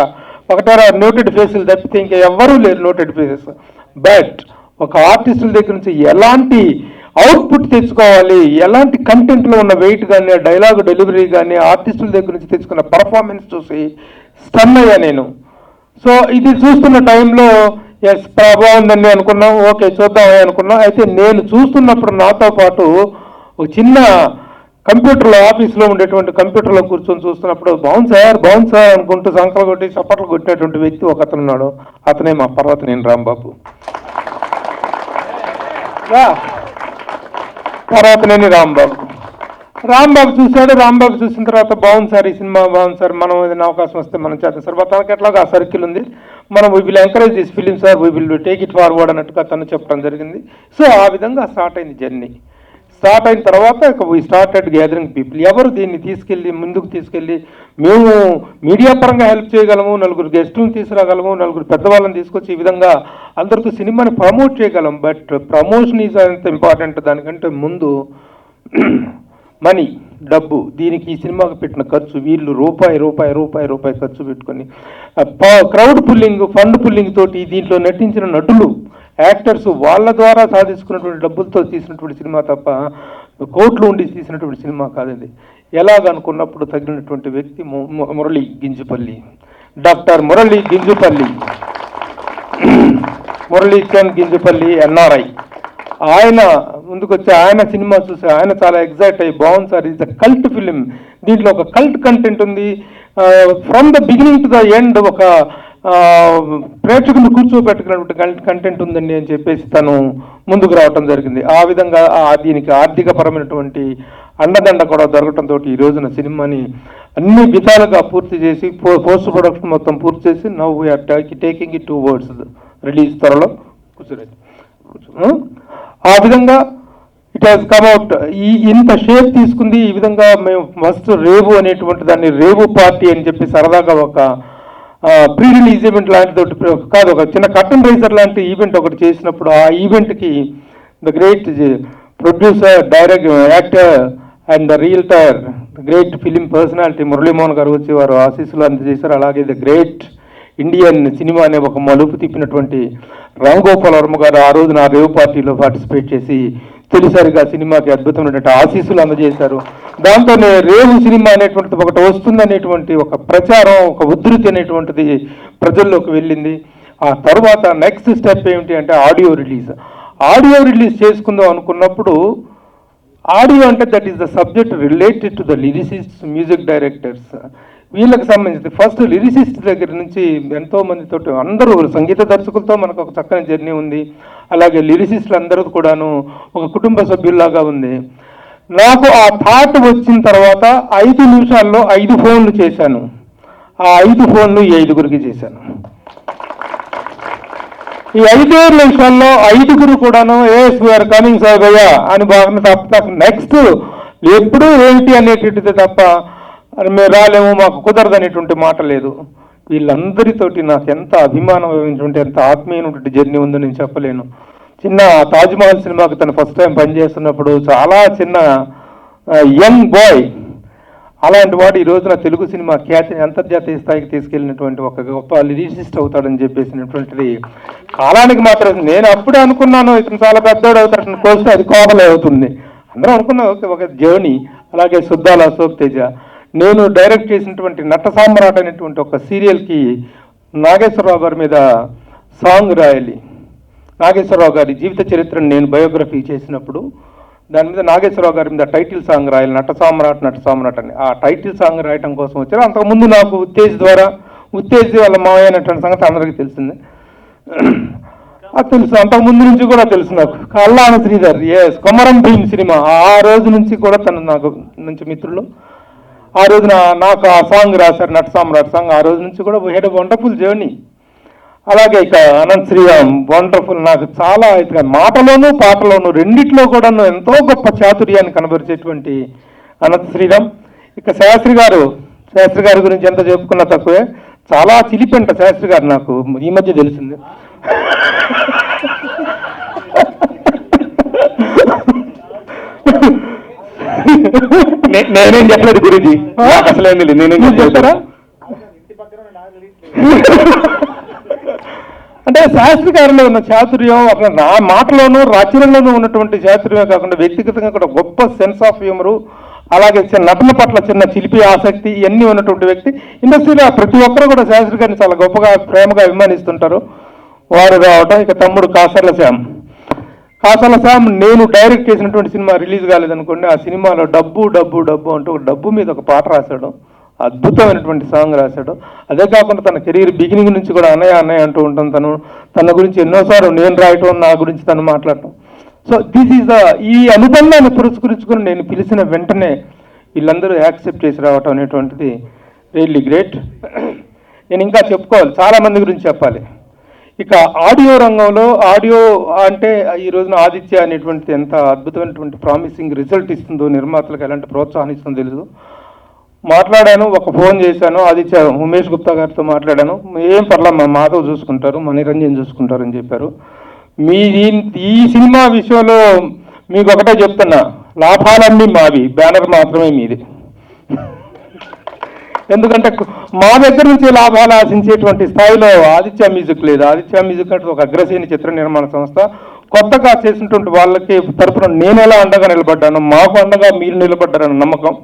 ఒకటేరా నోటెడ్ ఫేసులు తప్పితే ఇంకా ఎవ్వరూ లేరు నోటెడ్ ఫేసెస్. బట్ ఒక ఆర్టిస్టుల దగ్గర నుంచి ఎలాంటి అవుట్పుట్ తెచ్చుకోవాలి, ఎలాంటి కంటెంట్లో ఉన్న వెయిట్ కానీ, డైలాగ్ డెలివరీ కానీ, ఆర్టిస్టుల దగ్గర నుంచి తెచ్చుకున్న పర్ఫార్మెన్స్ చూసి స్టన్ అయ్యా నేను. సో ఇది చూస్తున్న టైంలో ఎస్ బాగుందండి అనుకున్నాం, ఓకే చూద్దామని అనుకున్నాం. అయితే నేను చూస్తున్నప్పుడు నాతో పాటు ఒక చిన్న కంప్యూటర్లో ఆఫీస్లో ఉండేటువంటి కంప్యూటర్లో కూర్చొని చూస్తున్నప్పుడు బాగుంది సార్ అనుకుంటూ సంకలు కొట్టి చప్పట్లు కొట్టినటువంటి వ్యక్తి ఒక అతను ఉన్నాడు. అతనే మా పర్వతనేని రాంబాబు. పర్వతనేని రాంబాబు చూశాడు. రాంబాబు చూసిన తర్వాత బాగుంది సార్, ఈ సినిమా బాగుంది సార్, మనం ఏదైనా అవకాశం వస్తే మనం చేద్దాం సార్, తనకి ఎట్లాగా ఆ సర్కిల్ ఉంది, మనం we will encourage this film sir, we will take it forward అన్నట్టుగా తను చెప్పడం జరిగింది. సో ఆ విధంగా స్టార్ట్ అయింది జర్నీ. స్టార్ట్ అయిన తర్వాత వీ స్టార్టెడ్ గ్యాదరింగ్ పీపుల్. ఎవరు దీన్ని ముందుకు తీసుకెళ్ళి మేము మీడియా పరంగా హెల్ప్ చేయగలము, 4 గెస్టులను తీసుకురాగలము, 4 పెద్దవాళ్ళని తీసుకొచ్చి ఈ విధంగా అందరితో సినిమాని ప్రమోట్ చేయగలం. బట్ ప్రమోషన్ ఈజ్ అంత ఇంపార్టెంట్. దానికంటే ముందు మనీ, డబ్బు, దీనికి ఈ సినిమాకి పెట్టిన ఖర్చు, వీళ్ళు రూపాయి ఖర్చు పెట్టుకొని క్రౌడ్ పుల్లింగ్, ఫండ్ పుల్లింగ్ తోటి దీంట్లో నటించిన నటులు, యాక్టర్స్ వాళ్ళ ద్వారా సాధించుకున్నటువంటి డబ్బులతో తీసినటువంటి సినిమా తప్ప కోట్లు ఉండి తీసినటువంటి సినిమా కాదండి. ఎలాగనుకున్నప్పుడు తగినటువంటి వ్యక్తి మురళీ గింజుపల్లి, డాక్టర్ మురళీ గింజుపల్లి, మురళీచంద్ గింజుపల్లి ఎన్ఆర్ఐ. ఆయన ముందుకొచ్చి ఆయన సినిమా చూసి ఆయన చాలా ఎగ్జైట్ అయ్యి బాగుంది సార్, ఇది కల్ట్ ఫిలిం, దీంట్లో ఒక కల్ట్ కంటెంట్ ఉంది, from the beginning to the end ఒక ప్రేక్షకులు కూర్చోబెట్టుకున్నటువంటి కంటెంట్ ఉందండి అని చెప్పేసి తను ముందుకు రావటం జరిగింది. ఆ విధంగా దీనికి ఆర్థికపరమైనటువంటి అండదండ కూడా దొరకటంతో ఈ రోజున సినిమాని అన్ని విధాలుగా పూర్తి చేసి పోస్ట్ ప్రొడక్షన్ మొత్తం పూర్తి చేసి now we're taking it towards release త్వరలో కూర్చోలేదు. ఆ విధంగా ఇట్ హాజ్ కమ్అవుట్. ఇంత షేప్ తీసుకుంది. ఈ విధంగా మేము ఫస్ట్ రేవు అనేటువంటి దాన్ని రేవు పార్టీ అని చెప్పి సరదాగా ఒక ప్రీ రిలీజ్ ఈవెంట్ లాంటిది కాదు, ఒక చిన్న కర్టన్ రైజర్ లాంటి ఈవెంట్ ఒకటి చేసినప్పుడు ఆ ఈవెంట్కి the great producer, actor and the realtor, the great film personality Muralimohan గారు వచ్చి వారు ఆశీస్సులు అందజేశారు. అలాగే ద గ్రేట్ ఇండియన్ సినిమా అనే ఒక మలుపు తిప్పినటువంటి రామ్ గోపాల్ వర్మ గారు ఆ రోజు నా రేవ్ పార్టీలో పార్టిసిపేట్ చేసి తొలిసారిగా సినిమాకి అద్భుతమైనటువంటి ఆశీస్సులు అందజేశారు. దాంతోనే రేవు సినిమా అనేటువంటిది ఒకటి వస్తుందనేటువంటి ఒక ప్రచారం, ఒక ఉధృతి అనేటువంటిది ప్రజల్లోకి వెళ్ళింది. ఆ తర్వాత నెక్స్ట్ స్టెప్ ఏమిటి అంటే ఆడియో రిలీజ్. ఆడియో రిలీజ్ చేసుకుందాం అనుకున్నప్పుడు ఆడియో అంటే that is the subject related to the lyricists, music directors, వీళ్ళకి సంబంధించి ఫస్ట్ లిరిసిస్ట్ దగ్గర నుంచి ఎంతో మందితో అందరూ సంగీత దర్శకులతో మనకు ఒక చక్కని జర్నీ ఉంది. అలాగే లిరిసిస్టులు అందరూ కూడాను ఒక కుటుంబ సభ్యుల్లాగా ఉంది. నాకు ఆ థాట్ వచ్చిన తర్వాత 5 నిమిషాల్లో 5 ఫోన్లు చేశాను. ఆ 5 ఫోన్లు ఈ 5గురికి చేశాను. ఈ 5 నిమిషాల్లో 5గురు కూడాను ఎస్ వీఆర్ కమింగ్ సార్ భయ్య అని బాగా తప్ప నెక్స్ట్ ఎప్పుడు ఏంటి అనేటువంటిది తప్ప మేము రాలేము, మాకు కుదరదు అనేటువంటి మాట లేదు. వీళ్ళందరితోటి నాకు ఎంత అభిమానమైనటువంటి, ఎంత ఆత్మీయమైనటువంటి జర్నీ ఉందో నేను చెప్పలేను. చిన్న తాజ్మహల్ సినిమాకి తను ఫస్ట్ టైం పనిచేస్తున్నప్పుడు చాలా చిన్న యంగ్ బాయ్, అలాంటి వాడు ఈ రోజున తెలుగు సినిమా ఖ్యాతిని అంతర్జాతీయ స్థాయికి తీసుకెళ్ళినటువంటి ఒక గొప్ప లిరిసిస్ట్ అవుతాడని చెప్పేసినటువంటిది కాలానికి మాత్రం నేను అప్పుడే అనుకున్నాను ఇతను చాలా పెద్దవాడు అవుతాడని. కోస్తే అది కోపలే అవుతుంది. అందరూ అనుకున్నా ఒక జర్నీ. అలాగే సుద్దాల అశోక్ తేజ, నేను డైరెక్ట్ చేసినటువంటి నట సామ్రాట్ అనేటువంటి ఒక సీరియల్కి నాగేశ్వరరావు గారి మీద సాంగ్ రాయాలి. నాగేశ్వరరావు గారి జీవిత చరిత్రను నేను బయోగ్రఫీ చేసినప్పుడు దాని మీద నాగేశ్వరరావు గారి మీద టైటిల్ సాంగ్ రాయాలి, నట సామ్రాట్ అని. ఆ టైటిల్ సాంగ్ రాయటం కోసం వచ్చారు. అంతకుముందు నాకు ఉత్తేజ్ వాళ్ళ మావయ్య అనేటువంటి సంగతి అందరికీ తెలిసిందే. అది తెలుసు, అంతకుముందు నుంచి కూడా తెలుసు నాకు. కల్లాన శ్రీధర్, ఎస్ కొమరం భీమ్ సినిమా ఆ రోజు నుంచి కూడా తను నాకు మంచి మిత్రులు. ఆ రోజున నాకు ఆ సాంగ్ రాశారు, నట సామ్రాట్ సాంగ్. ఆ రోజు నుంచి కూడా we had a wonderful journey. అలాగే ఇక అనంత్ శ్రీరామ్ వండర్ఫుల్. నాకు చాలా ఇక మాటలోనూ పాటలోనూ రెండిట్లో కూడా ఎంతో గొప్ప చాతుర్యాన్ని కనబరిచేటువంటి అనంత్ శ్రీరామ్. ఇక శాస్త్రి గారి గురించి ఎంత చెప్పుకున్నా తక్కువే. చాలా చిలిపెంట శాస్త్రి గారు, నాకు ఈ మధ్య తెలిసింది. నేనేం చెప్పలేదు గురించి, అసలేం లేదు. నేనేం చెప్తారా అంటే శాస్త్రి గారిలో ఉన్న చాతుర్యం అక్కడ నా మాటలోనూ రచనలోనూ ఉన్నటువంటి చాతుర్యమే కాకుండా వ్యక్తిగతంగా కూడా గొప్ప సెన్స్ ఆఫ్ హ్యూమరు, అలాగే నటన పట్ల చిన్న చిలిపి ఆసక్తి ఇవన్నీ ఉన్నటువంటి వ్యక్తి. ఇండస్ట్రీలో ప్రతి ఒక్కరు కూడా శాస్త్రి గారిని చాలా గొప్పగా ప్రేమగా అభిమానిస్తుంటారు. వారు రావటం. ఇక తమ్ముడు కాసర్ల శ్యామ్ నేను డైరెక్ట్ చేసినటువంటి సినిమా రిలీజ్ కాలేదనుకోండి, ఆ సినిమాలో డబ్బు డబ్బు డబ్బు అంటూ డబ్బు మీద ఒక పాట రాశాడు. అద్భుతమైనటువంటి సాంగ్ రాశాడు. అదే కాకుండా తన కెరీర్ బిగినింగ్ నుంచి కూడా అన్నయ్య అంటూ ఉంటాను. తన గురించి ఎన్నోసార్లు నేను రాయటం, నా గురించి తను మాట్లాడటం. సో దిస్ ఈజ్ ఈ అనుబంధాన్ని పురస్కరించుకుని నేను పిలిచిన వెంటనే వీళ్ళందరూ యాక్సెప్ట్ చేసి రావటం అనేటువంటిది రియల్లీ గ్రేట్. నేను ఇంకా చెప్పుకోవాలి, చాలామంది గురించి చెప్పాలి. ఇక ఆడియో రంగంలో ఆడియో అంటే ఈ రోజున ఆదిత్య అనేటువంటిది ఎంత అద్భుతమైనటువంటి ప్రామిసింగ్ రిజల్ట్ ఇస్తుందో, నిర్మాతలకు ఎలాంటి ప్రోత్సాహం ఇస్తుందో తెలుసు. మాట్లాడాను, ఒక ఫోన్ చేశాను, ఆదిత్య ఉమేష్ గుప్తా గారితో మాట్లాడాను. ఏం పర్లా మా మాధవ్ చూసుకుంటారు, మణిరంజన్ చూసుకుంటారు అని చెప్పారు. ఈ సినిమా విషయంలో మీకు ఒకటే చెప్తున్నా, లాభాలన్నీ మావి, బ్యానర్ మాత్రమే మీది. ఎందుకంటే మా దగ్గర నుంచి లాభాలు ఆశించేటువంటి స్థాయిలో ఆదిత్య మ్యూజిక్ లేదు. ఆదిత్య మ్యూజిక్ అంటే ఒక అగ్రశ్రేణి చిత్ర నిర్మాణ సంస్థ. కొత్తగా చేసినటువంటి వాళ్ళకి తరపున నేను ఎలా అండగా నిలబడ్డాను, మాకు అండగా మీరు నిలబడ్డారన్న నమ్మకం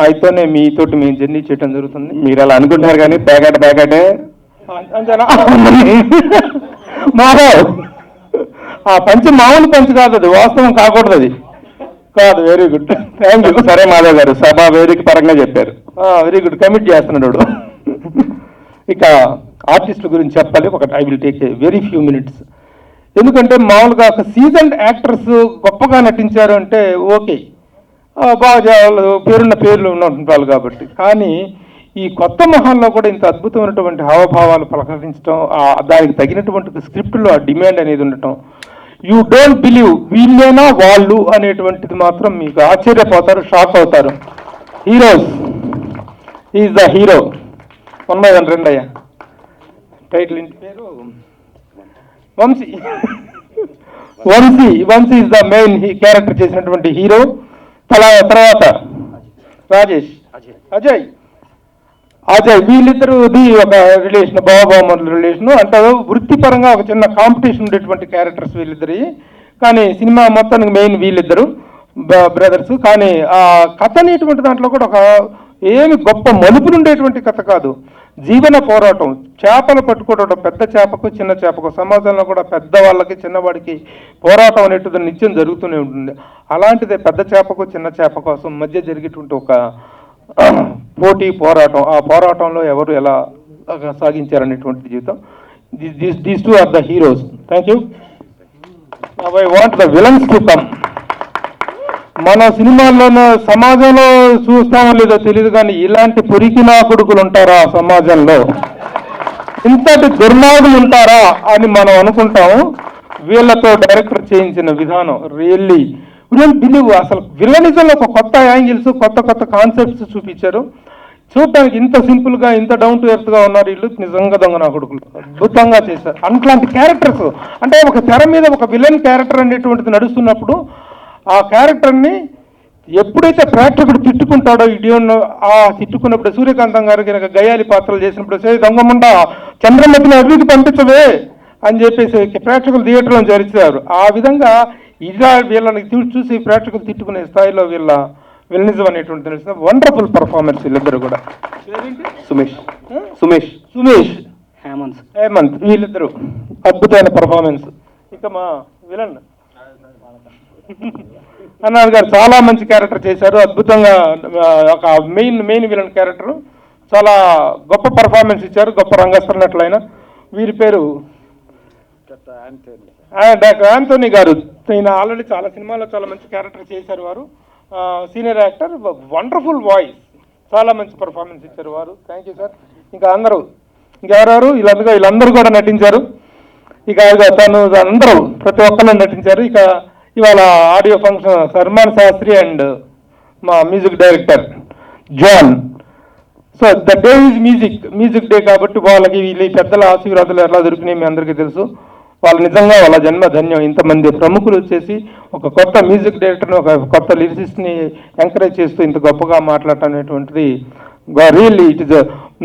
అయితేనే మీతోటి మేము జర్నీ చేయడం జరుగుతుంది. మీరు అలా అనుకుంటారు కానీ ప్యాకెటే అంతేనా మాధవ్? ఆ పంచి మామూలు పంచి కాదు, అది వాస్తవం కాకూడదు, అది కాదు. Very good, thank you. సరే మాధవ్ గారు, సభా వేదిక పరంగా చెప్పారు. వెరీ గుడ్, కమిట్ చేస్తున్నాడు. ఇక ఆర్టిస్టుల గురించి చెప్పాలి. I will take a very few minutes. ఎందుకంటే మామూలుగా ఒక సీజన్డ్ యాక్టర్స్ గొప్పగా నటించారు అంటే ఓకే, బాగా పేరున్న పేర్లు ఉన్నటువంటి వాళ్ళు కాబట్టి. కానీ ఈ కొత్త మొహాల్లో కూడా ఇంత అద్భుతమైనటువంటి హావభావాలు పలకరించడం, దానికి తగినటువంటి స్క్రిప్ట్లో ఆ డిమాండ్ అనేది ఉండటం, యూ డోంట్ బిలీవ్ వీళ్ళేనా వాళ్ళు అనేటువంటిది మాత్రం మీకు ఆశ్చర్యపోతారు, షాక్ అవుతారు. Heroes is the hero. ఉన్నదని రెండయ్యా టైటిల్ ఇంటి పేరు Vamshi. Vamshi is the main character చేసినటువంటి హీరో. తర్వాత రాజేష్, అజయ్ వీళ్ళిద్దరుది ఒక రిలేషన్, బాబామర్ల రిలేషను. అంటే వృత్తిపరంగా ఒక చిన్న కాంపిటీషన్ ఉండేటువంటి క్యారెక్టర్స్ వీళ్ళిద్దరి. కానీ సినిమా మొత్తానికి మెయిన్ వీళ్ళిద్దరు బ్రదర్స్. కానీ ఆ కథ అనేటువంటి దాంట్లో కూడా ఒక ఏమి గొప్ప మలుపులు ఉండేటువంటి కథ కాదు, జీవన పోరాటం. చేపలు పట్టుకోవడం, పెద్ద చేపకు చిన్న చేపకు, సమాజంలో కూడా పెద్దవాళ్ళకి చిన్నవాడికి పోరాటం అనేటువంటి నిత్యం జరుగుతూనే ఉంటుంది. అలాంటిదే పెద్ద చేపకు చిన్న చేప కోసం మధ్య జరిగేటువంటి ఒక పోటీ పోరాటం. ఆ పోరాటంలో ఎవరు ఎలా సాగించారనేటువంటి జీవితం. These two are the heroes. Thank you. I want the villains to come. మన సినిమాల్లోనూ సమాజంలో చూస్తామో లేదో తెలియదు కానీ ఇలాంటి పొరికినా కొడుకులు ఉంటారా సమాజంలో, ఇంతటి దుర్మార్గులు ఉంటారా అని మనం అనుకుంటాము. వీళ్ళతో డైరెక్టర్ చేయించిన విధానం రియల్లీ బిలీవ్. అసలు విలనిజంలో ఒక కొత్త యాంగిల్స్, కొత్త కొత్త కాన్సెప్ట్స్ చూపించారు. చూడటానికి ఇంత సింపుల్గా, ఇంత డౌన్ టు ఎర్త్గా ఉన్నారు వీళ్ళు. నిజంగా దొంగ నా కొడుకులు అద్భుతంగా చేశారు. అట్లాంటి క్యారెక్టర్స్ అంటే ఒక తెర మీద ఒక విలన్ క్యారెక్టర్ అనేటువంటిది నడుస్తున్నప్పుడు ఆ క్యారెక్టర్ని ఎప్పుడైతే ప్రేక్షకుడు తిట్టుకుంటాడో ఇడియోన్, ఆ తిట్టుకున్నప్పుడు సూర్యకాంతం గారు కనుక గయాలి పాత్రలు చేసినప్పుడు దొంగముండ చంద్రమతిని అభివృద్ధి పంపించవే అని చెప్పేసి ప్రేక్షకులు థియేటర్లో జరిచారు. ఆ విధంగా ఇలా వీళ్ళని చూసి ప్రేక్షకులు తిట్టుకునే స్థాయిలో వీళ్ళ విలనిజం అనేటువంటి తెలిసిన వండర్ఫుల్ పర్ఫార్మెన్స్ వీళ్ళిద్దరు కూడా. సుమేష్ హేమంత్ వీళ్ళిద్దరు అద్భుతమైన పర్ఫార్మెన్స్. ఇక మా విలన్ అన్నారు గారు చాలా మంచి క్యారెక్టర్ చేశారు. అద్భుతంగా ఒక మెయిన్ విలన్ క్యారెక్టర్ చాలా గొప్ప పర్ఫార్మెన్స్ ఇచ్చారు. గొప్ప రంగస్థల నటులైన వీరి పేరు డాక్టర్ యాంథోనీ గారు. ఈయన ఆల్రెడీ చాలా సినిమాల్లో చాలా మంచి క్యారెక్టర్ చేశారు వారు. సీనియర్ యాక్టర్, వండర్ఫుల్ వాయిస్, చాలా మంచి పర్ఫార్మెన్స్ ఇచ్చారు వారు. Thank you sir. ఇంకా అందరూ ఇంకెవరెవరు వీళ్ళందరూ కూడా నటించారు. ఇక తను అందరూ ప్రతి ఒక్కరు నటించారు. ఇక ఇవాళ audio function Salman Shastri and మా music director John. So the day is music day కాబట్టి వాళ్ళకి వీళ్ళు పెద్దల ఆశీర్వాదాలు ఎలా దొరికినాయి మీ అందరికీ తెలుసు. వాళ్ళు నిజంగా వాళ్ళ జన్మ ధన్యం. ఇంతమంది ప్రముఖులు వచ్చేసి ఒక కొత్త మ్యూజిక్ డైరెక్టర్ని, ఒక కొత్త లిరిసిస్ట్ని ఎంకరేజ్ చేస్తూ ఇంత గొప్పగా మాట్లాడటం అనేటువంటిది రియల్లీ ఇట్ ఇస్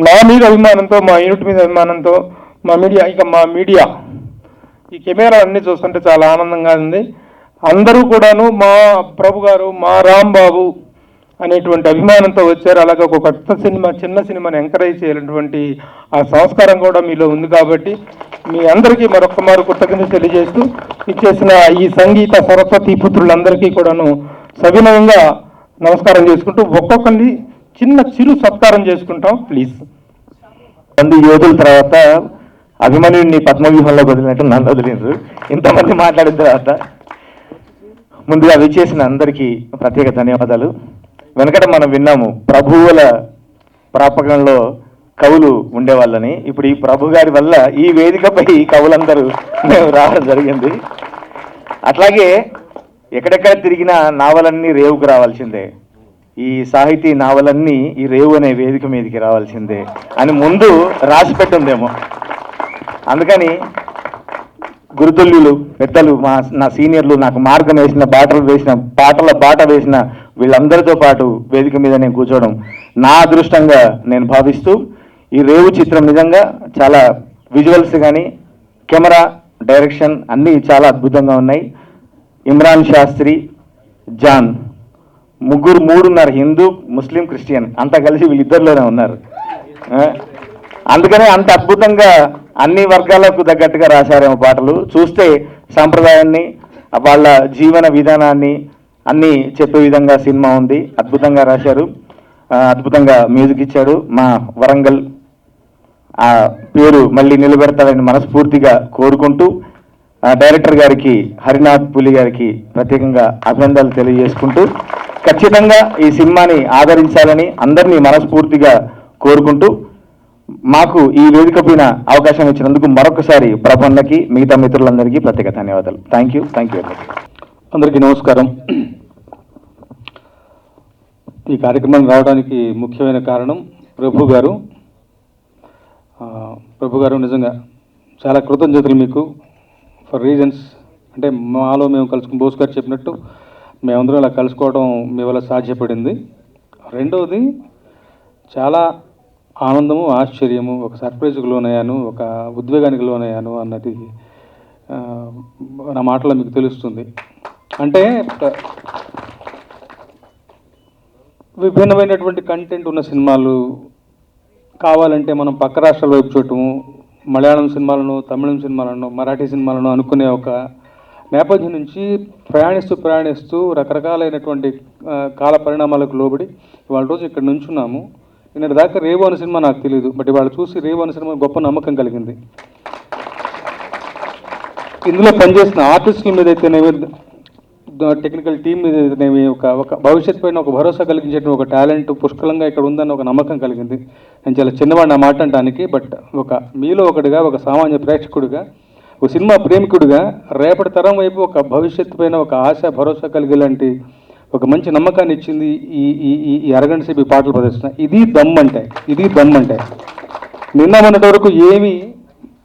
నా మీద అభిమానంతో, మా యూనిట్ మీద అభిమానంతో, మా మీడియా ఈ కెమెరా అన్నీ చూస్తుంటే చాలా ఆనందంగా ఉంది. అందరూ కూడాను మా ప్రభు గారు, మా రాంబాబు అనేటువంటి అభిమానంతో వచ్చారు. అలాగే ఒక కొత్త సినిమా, చిన్న సినిమాని ఎంకరేజ్ చేయాలన్నటువంటి ఆ సంస్కారం కూడా మీలో ఉంది. కాబట్టి మీ అందరికీ మరొక మారు కృతజ్ఞతలు తెలియజేస్తూ ఇచ్చేసిన ఈ సంగీత సరస్వతి పుత్రులందరికీ కూడాను సవినయంగా నమస్కారం చేసుకుంటూ ఒక్కొక్కరిని చిరు సత్కారం చేసుకుంటాం ప్లీజ్. మంది యోధుల తర్వాత అభిమన్యుడిని పద్మవ్యూహంలో వదిలినట్టు నన్ను వదిలినారు. ఇంతమంది మాట్లాడిన తర్వాత ముందుగా విచ్చేసిన అందరికీ ప్రత్యేక ధన్యవాదాలు. వెనకట మనం విన్నాము ప్రభువుల ప్రాపకంలో కవులు ఉండేవాళ్ళని. ఇప్పుడు ఈ ప్రభు గారి వల్ల ఈ వేదికపై కవులందరూ మేము రావడం జరిగింది. అట్లాగే ఎక్కడెక్కడ తిరిగిన నావలన్నీ రేవుకు రావాల్సిందే, ఈ సాహితీ నావలన్నీ ఈ రేవు అనే వేదిక మీదకి రావాల్సిందే అని ముందు రాసి పెట్టిందేమో. అందుకని గురుతుల్యులు, పెద్దలు, నా సీనియర్లు, నాకు మార్గం వేసిన పాటల బాట వేసిన వీళ్ళందరితో పాటు వేదిక మీద నేను కూర్చోవడం నా అదృష్టంగా నేను భావిస్తూ, ఈ రేవు చిత్రం నిజంగా చాలా విజువల్స్ కానీ కెమెరా డైరెక్షన్ అన్నీ చాలా అద్భుతంగా ఉన్నాయి. ఇమ్రాన్ శాస్త్రి, జాన్ మూడున్నారు, హిందూ, ముస్లిం, క్రిస్టియన్ అంతా కలిసి వీళ్ళిద్దరిలోనే ఉన్నారు. అందుకనే అంత అద్భుతంగా అన్ని వర్గాలకు తగ్గట్టుగా రాశారేమో పాటలు. చూస్తే సాంప్రదాయాన్ని, వాళ్ళ జీవన విధానాన్ని అన్నీ చెప్పే విధంగా సినిమా ఉంది. అద్భుతంగా రాశారు, అద్భుతంగా మ్యూజిక్ ఇచ్చాడు. మా వరంగల్ ఆ పేరు మళ్ళీ నిలబెడతాడని మనస్ఫూర్తిగా కోరుకుంటూ డైరెక్టర్ గారికి, హరినాథ్ పులి గారికి ప్రత్యేకంగా అభినందనలు తెలియజేసుకుంటూ ఖచ్చితంగా ఈ సినిమాని ఆదరించాలని అందరినీ మనస్ఫూర్తిగా కోరుకుంటూ మాకు ఈ వేదిక పైన అవకాశం ఇచ్చినందుకు మరొకసారి ప్రపన్నకి మిగతా మిత్రులందరికీ ప్రత్యేక ధన్యవాదాలు. Thank you very much. అందరికీ నమస్కారం. ఈ కార్యక్రమం రావడానికి ముఖ్యమైన కారణం ప్రభు గారు. నిజంగా చాలా కృతజ్ఞతలు మీకు ఫర్ రీజన్స్. అంటే మాలో మేము కలుసుకుని బోస్ గారు చెప్పినట్టు మేమందరం ఇలా కలుసుకోవడం మీ వల్ల సాధ్యపడింది. రెండవది చాలా ఆనందము, ఆశ్చర్యము, ఒక సర్ప్రైజ్కి లోనయ్యాను, ఒక ఉద్వేగానికి లోనయ్యాను అన్నది నా మాటలో మీకు తెలుస్తుంది. అంటే విభిన్నమైనటువంటి కంటెంట్ ఉన్న సినిమాలు కావాలంటే మనం పక్క రాష్ట్రాల వైపు చూడటము, మలయాళం సినిమాలను, తమిళం సినిమాలను, మరాఠీ సినిమాలను అనుకునే ఒక నేపథ్యం నుంచి ప్రయాణిస్తూ రకరకాలైనటువంటి కాల పరిణామాలకు లోబడి ఇవాళ రోజు ఇక్కడ నుంచున్నాము. నిన్నటి దాకా రేవు అనే సినిమా నాకు తెలియదు, బట్ ఇవాళ చూసి రేవు అనే సినిమా గొప్ప నమ్మకం కలిగింది. ఇందులో పనిచేసిన ఆర్టిస్టుల మీద అయితేనేమి, టెక్నికల్ టీం మీద అయితేనేమి ఒక భవిష్యత్తు పైన ఒక భరోసా కలిగించే ఒక టాలెంట్ పుష్కలంగా ఇక్కడ ఉందని ఒక నమ్మకం కలిగింది. నేను చాలా చిన్నవాడిని ఆ మాట అనడానికి, బట్ ఒక మీలో ఒకటిగా, ఒక సామాన్య ప్రేక్షకుడిగా, ఒక సినిమా ప్రేమికుడిగా రేపటి తరం వైపు ఒక భవిష్యత్తు పైన ఒక ఆశ, భరోసా కలిగేలాంటి ఒక మంచి నమ్మకాన్ని ఇచ్చింది ఈ అరగంట సేపు ఈ పాటల ప్రదర్శన. ఇది దమ్మంటే. నిన్న మొన్నటి వరకు ఏమీ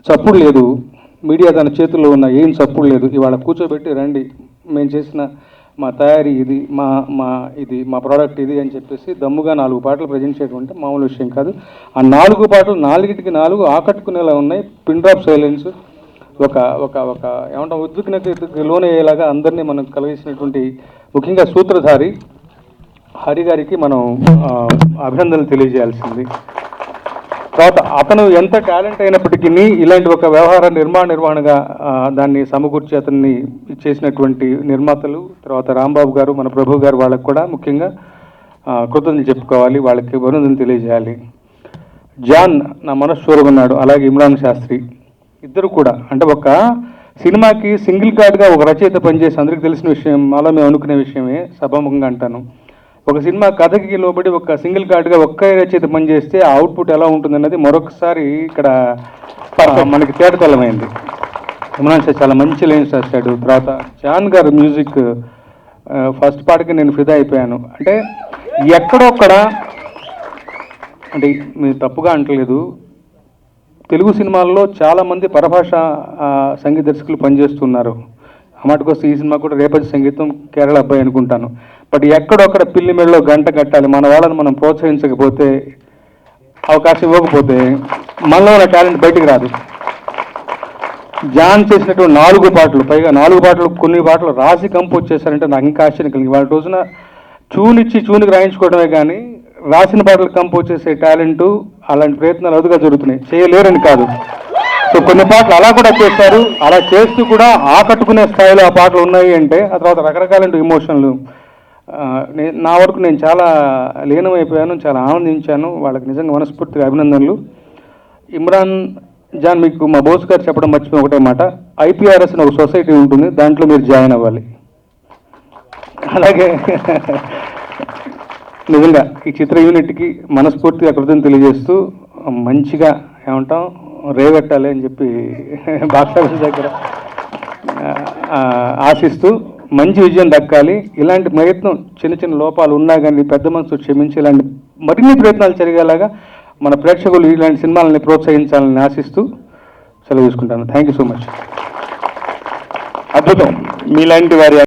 చప్పుడు లేదు, మీడియా తన చేతుల్లో ఉన్న ఏం చప్పుడు లేదు. ఇవాళ కూర్చోబెట్టి రండి, మేము చేసిన మా తయారీ ఇది, మా ప్రోడక్ట్ ఇది అని చెప్పేసి దమ్ముగా 4 పాటలు ప్రజెంట్ చేయడం అంటే మామూలు విషయం కాదు. ఆ 4 పాటలు 4కి 4 ఆకట్టుకునేలా ఉన్నాయి. పిన్ డ్రాప్ సైలెన్స్, ఒక ఏమంటాం ఉద్విగ్నతకి లోనయ్యేలాగా అందరినీ మనం కలిగించినటువంటి ముఖ్యంగా సూత్రధారి హరి గారికి మనం అభినందనలు తెలియజేయాల్సింది. తర్వాత అతను ఎంత టాలెంట్ అయినప్పటికీ ఇలాంటి ఒక వ్యవహార నిర్వహణగా దాన్ని సమకూర్చి అతన్ని చేసినటువంటి నిర్మాతలు, తర్వాత రాంబాబు గారు, మన ప్రభు గారు, వాళ్ళకు కూడా ముఖ్యంగా కృతజ్ఞతలు చెప్పుకోవాలి, వాళ్ళకి అభినందనలు తెలియజేయాలి. జాన్ నా మనస్సు ఉన్నాడు, అలాగే ఇమ్రాన్ శాస్త్రి ఇద్దరు కూడా. అంటే ఒక సినిమాకి సింగిల్ కార్డ్గా ఒక రచయిత పనిచేసి అందరికీ తెలిసిన విషయం, అలా మేము అనుకునే విషయమే, సభాముఖంగా అంటాను. ఒక సినిమా కథకి లోబడి ఒక సింగిల్ కార్డ్గా ఒక్క రచయిత పనిచేస్తే ఆ అవుట్పుట్ ఎలా ఉంటుందన్నది మరొకసారి ఇక్కడ మనకి తేటతెల్లమైంది. ఇమ్రాన్ సార్ చాలా మంచి లైన్స్ రాశాడు. తర్వాత జాన్ గారు మ్యూజిక్ ఫస్ట్ పాటకి నేను ఫిదా అయిపోయాను. అంటే ఎక్కడొక్కడ, అంటే మీరు తప్పుగా అంటలేదు, తెలుగు సినిమాల్లో చాలామంది పరభాష సంగీత దర్శకులు పనిచేస్తున్నారు. ఆ మాటకొస్తే ఈ సినిమా కూడా రేపటి సంగీతం కేరళ అబ్బాయి అనుకుంటాను. బట్ ఎక్కడొక్కడ పిల్లి మెడలో గంట కట్టాలి, మన వాళ్ళని మనం ప్రోత్సహించకపోతే, అవకాశం ఇవ్వకపోతే మనలో ఉన్న టాలెంట్ బయటికి రాదు. జాన్ చేసినటువంటి 4 పాటలు, పైగా 4 పాటలు కొన్ని పాటలు రాసి కంపోజ్ చేశారంటే నాకు ఇంకా ఆశ్చర్యం కలిగింది. వాళ్ళ రోజున చూనికి రాయించుకోవడమే కానీ రాసిన పాటలు కంపోజ్ చేసే టాలెంటు, అలాంటి ప్రయత్నాలు అదుగా జరుగుతున్నాయి. చేయలేరని కాదు. సో కొన్ని పాటలు అలా కూడా చేశారు. అలా చేస్తూ కూడా ఆకట్టుకునే స్థాయిలో ఆ పాటలు ఉన్నాయి అంటే ఆ తర్వాత రకరకాల ఇమోషన్లు. నా వరకు నేను చాలా లీనమైపోయాను, చాలా ఆనందించాను. వాళ్ళకి నిజంగా మనస్ఫూర్తిగా అభినందనలు. ఇమ్రాన్ జాన్, మీకు మా బోస్ గారు చెప్పడం మర్చిపోయిన ఒకటే మాట, IPRS అని ఒక సొసైటీ ఉంటుంది, దాంట్లో మీరు జాయిన్ అవ్వాలి. అలాగే నిజంగా ఈ చిత్ర యూనిట్కి మనస్ఫూర్తిగా కృతజ్ఞతలు తెలియజేస్తూ మంచిగా ఏమంటాం రేవెట్టాలి అని చెప్పి బాక్సాఫీస్ దగ్గర ఆశిస్తూ మంచి విజయం దక్కాలి. ఇలాంటి ప్రయత్నం చిన్న లోపాలు ఉన్నా కానీ పెద్ద మనసు క్షమించి ఇలాంటి మరిన్ని ప్రయత్నాలు జరిగేలాగా మన ప్రేక్షకులు ఇలాంటి సినిమాలని ప్రోత్సహించాలని ఆశిస్తూ సెలవు తీసుకుంటాను. Thank you so much. అద్భుతం. మీలాంటి వారి